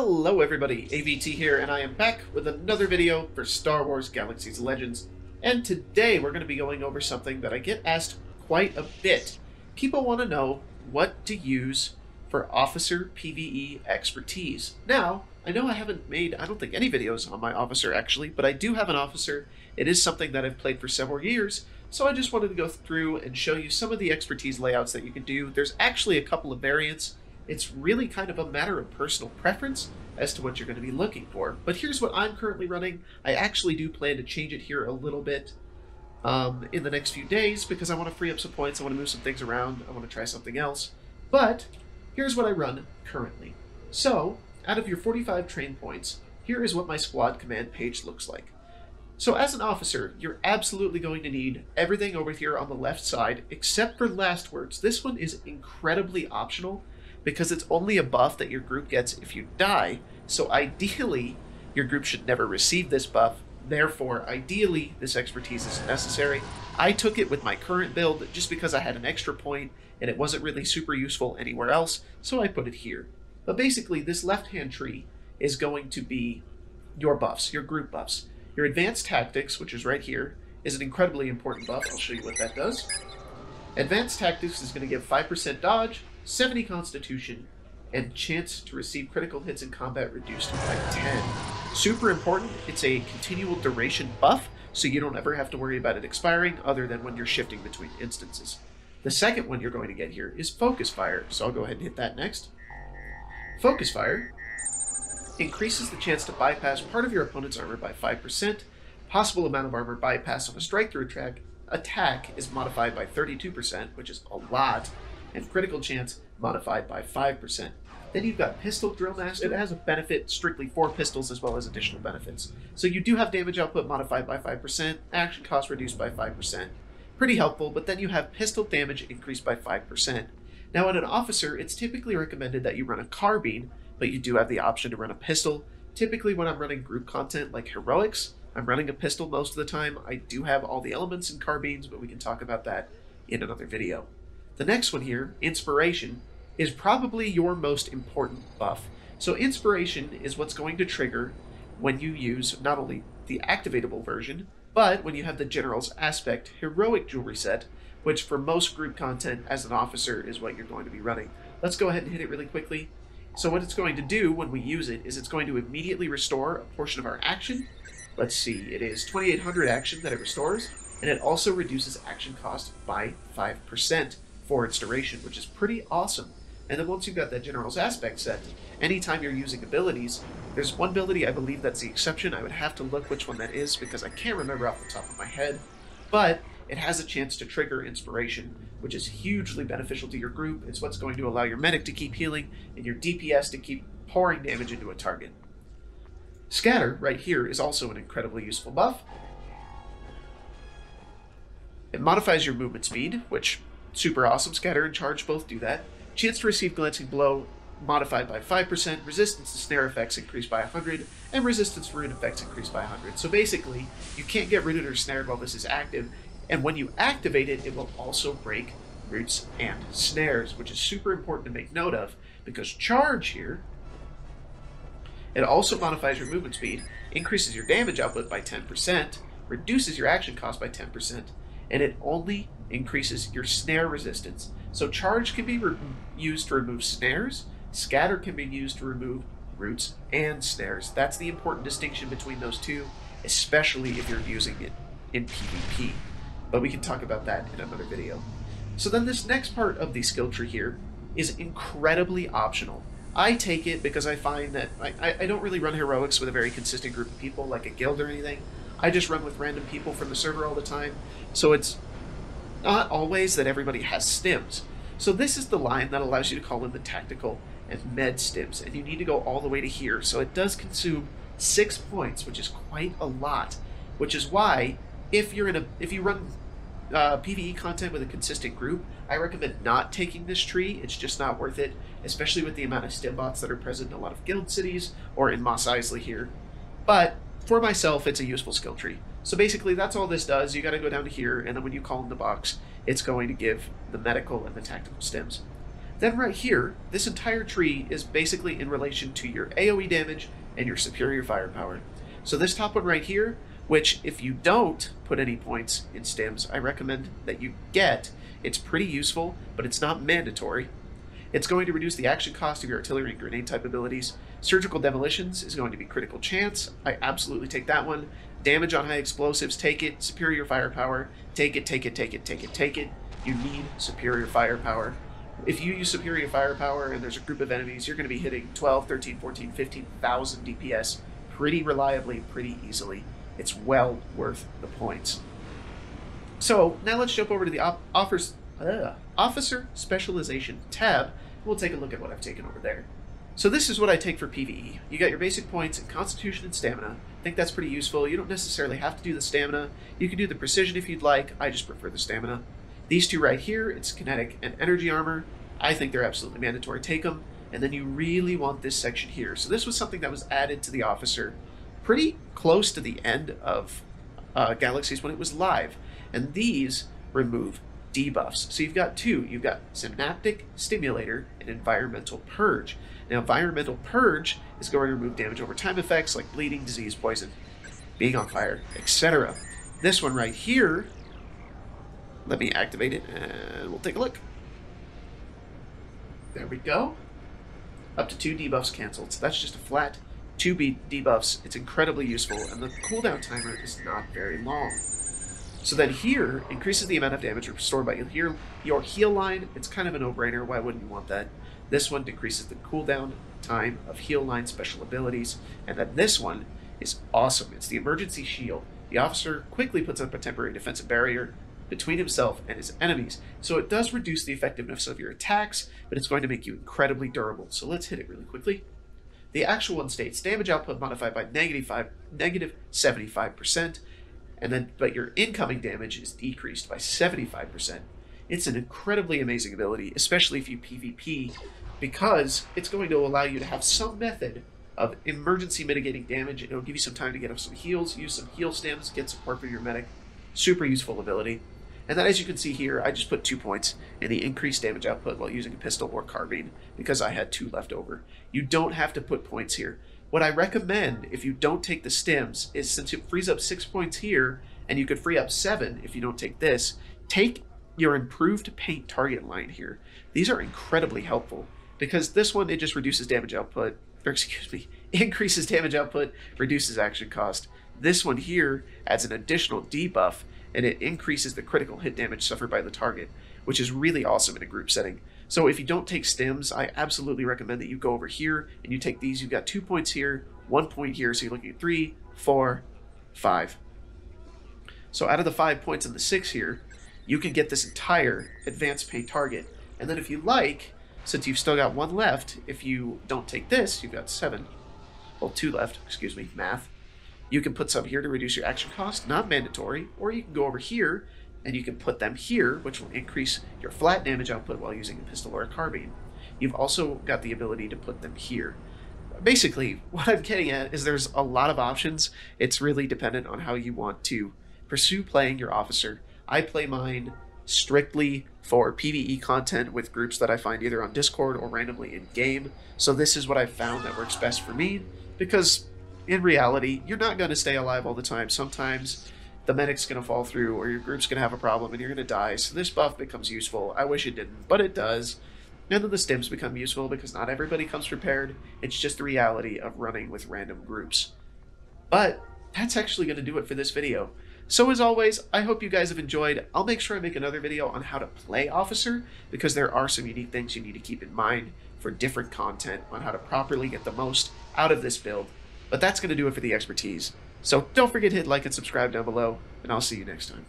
Hello everybody, AVT here, and I am back with another video for Star Wars Galaxies Legends. And today we're going to be going over something that I get asked quite a bit. People want to know what to use for officer PvE expertise. Now, I know I haven't made, I don't think, any videos on my officer actually, but I do have an officer. It is something that I've played for several years, so I just wanted to go through and show you some of the expertise layouts that you can do. There's actually a couple of variants. It's really kind of a matter of personal preference as to what you're going to be looking for. But here's what I'm currently running. I actually do plan to change it here a little bit in the next few days because I want to free up some points. I want to move some things around. I want to try something else. But here's what I run currently. So out of your 45 train points, here is what my squad command page looks like. So as an officer, you're absolutely going to need everything over here on the left side, except for last words. This one is incredibly optional, because it's only a buff that your group gets if you die. So ideally, your group should never receive this buff. Therefore, ideally, this expertise isn't necessary. I took it with my current build just because I had an extra point and it wasn't really super useful anywhere else, so I put it here. But basically, this left-hand tree is going to be your buffs, your group buffs. Your advanced tactics, which is right here, is an incredibly important buff. I'll show you what that does. Advanced tactics is going to give 5% dodge, 70 constitution, and chance to receive critical hits in combat reduced by 10. Super important, it's a continual duration buff, so you don't ever have to worry about it expiring other than when you're shifting between instances. The second one you're going to get here is Focus Fire, so I'll go ahead and hit that next. Focus Fire increases the chance to bypass part of your opponent's armor by 5%. Possible amount of armor bypass on a strike-through attack is modified by 32%, which is a lot, and critical chance modified by 5%. Then you've got Pistol Drill Master. It has a benefit strictly for pistols as well as additional benefits. So you do have damage output modified by 5%, action cost reduced by 5%. Pretty helpful, but then you have pistol damage increased by 5%. Now, in an officer, it's typically recommended that you run a carbine, but you do have the option to run a pistol. Typically, when I'm running group content like heroics, I'm running a pistol most of the time. I do have all the elements in carbines, but we can talk about that in another video. The next one here, Inspiration, is probably your most important buff. So Inspiration is what's going to trigger when you use not only the activatable version, but when you have the General's Aspect Heroic Jewelry set, which for most group content as an officer is what you're going to be running. Let's go ahead and hit it really quickly. So what it's going to do when we use it is it's going to immediately restore a portion of our action. Let's see, it is 2800 action that it restores, and it also reduces action cost by 5%. For its duration, which is pretty awesome. And then once you've got that General's Aspect set, anytime you're using abilities, there's one ability, I believe that's the exception. I would have to look which one that is because I can't remember off the top of my head, but it has a chance to trigger Inspiration, which is hugely beneficial to your group. It's what's going to allow your medic to keep healing and your DPS to keep pouring damage into a target. Scatter, right here, is also an incredibly useful buff. It modifies your movement speed, which super awesome. Scatter and Charge both do that. Chance to receive Glancing Blow modified by 5%, resistance to snare effects increased by 100, and resistance to rune effects increased by 100. So basically, you can't get rooted or snared while this is active, and when you activate it, it will also break roots and snares, which is super important to make note of, because Charge here, it also modifies your movement speed, increases your damage output by 10%, reduces your action cost by 10%, and it only increases your snare resistance. So Charge can be used to remove snares, Scatter can be used to remove roots and snares. That's the important distinction between those two, especially if you're using it in PvP. But we can talk about that in another video. So then this next part of the skill tree here is incredibly optional. I take it because I find that I don't really run heroics with a very consistent group of people like a guild or anything. I just run with random people from the server all the time. So it's not always that everybody has stims. So this is the line that allows you to call in the tactical and med stims, and you need to go all the way to here. So it does consume 6 points, which is quite a lot, which is why if you run PvE content with a consistent group, I recommend not taking this tree. It's just not worth it, especially with the amount of stim bots that are present in a lot of guild cities or in Mos Eisley here. But for myself, it's a useful skill tree. So basically, that's all this does. You got to go down to here, and then when you call in the box, it's going to give the medical and the tactical stims. Then right here, this entire tree is basically in relation to your AoE damage and your superior firepower. So this top one right here, which if you don't put any points in stims, I recommend that you get. It's pretty useful, but it's not mandatory. It's going to reduce the action cost of your artillery and grenade type abilities. Surgical demolitions is going to be critical chance. I absolutely take that one. Damage on high explosives, take it. Superior firepower, take it, take it, take it, take it, take it. You need superior firepower. If you use superior firepower and there's a group of enemies, you're going to be hitting 12, 13, 14, 15,000 DPS pretty reliably, pretty easily. It's well worth the points. So now let's jump over to the Officer Specialization tab. We'll take a look at what I've taken over there. So this is what I take for PvE. You got your basic points in Constitution and Stamina. I think that's pretty useful. You don't necessarily have to do the Stamina. You can do the Precision if you'd like. I just prefer the Stamina. These two right here, it's Kinetic and Energy Armor. I think they're absolutely mandatory. Take them. And then you really want this section here. So this was something that was added to the Officer pretty close to the end of Galaxies when it was live. And these remove debuffs. So you've got two. You've got Synaptic Stimulator and Environmental Purge. Now, Environmental Purge is going to remove damage over time effects like bleeding, disease, poison, being on fire, etc. This one right here, let me activate it and we'll take a look. There we go. Up to 2 debuffs canceled. So that's just a flat 2 debuffs. It's incredibly useful, and the cooldown timer is not very long. So then here, increases the amount of damage restored by your heal line. It's kind of a no-brainer. Why wouldn't you want that? This one decreases the cooldown time of heal line special abilities. And then this one is awesome. It's the emergency shield. The officer quickly puts up a temporary defensive barrier between himself and his enemies. So it does reduce the effectiveness of your attacks, but it's going to make you incredibly durable. So let's hit it really quickly. The actual one states damage output modified by negative 75%. But your incoming damage is decreased by 75%. It's an incredibly amazing ability, especially if you PvP, because it's going to allow you to have some method of emergency mitigating damage. It'll give you some time to get up some heals, use some heal stems, get support for your medic. Super useful ability. And then as you can see here, I just put 2 points in the increased damage output while using a pistol or carbine because I had 2 left over. You don't have to put points here. What I recommend if you don't take the stims is, since it frees up 6 points here, and you could free up 7 if you don't take this, take your improved paint target line here. These are incredibly helpful because this one, it just reduces damage output, or excuse me, increases damage output, reduces action cost. This one here adds an additional debuff, and it increases the critical hit damage suffered by the target, which is really awesome in a group setting. So if you don't take stims, I absolutely recommend that you go over here and you take these. You've got 2 points here, 1 point here, so you're looking at 3, 4, 5. So out of the 5 points and the 6 here, you can get this entire advanced paint target. And then if you like, since you've still got 1 left, if you don't take this, you've got 7. Well, 2 left, excuse me, math. You can put some here to reduce your action cost, not mandatory, or you can go over here and you can put them here, which will increase your flat damage output while using a pistol or a carbine. You've also got the ability to put them here. Basically, what I'm getting at is there's a lot of options. It's really dependent on how you want to pursue playing your officer. I play mine strictly for PvE content with groups that I find either on Discord or randomly in-game. So this is what I've found that works best for me, because in reality, you're not going to stay alive all the time. Sometimes the medic's going to fall through, or your group's going to have a problem and you're going to die. So this buff becomes useful. I wish it didn't, but it does. And then the stims become useful because not everybody comes prepared. It's just the reality of running with random groups. But that's actually going to do it for this video. So as always, I hope you guys have enjoyed. I'll make sure I make another video on how to play Officer, because there are some unique things you need to keep in mind for different content on how to properly get the most out of this build. But that's going to do it for the expertise. So don't forget to hit like and subscribe down below, and I'll see you next time.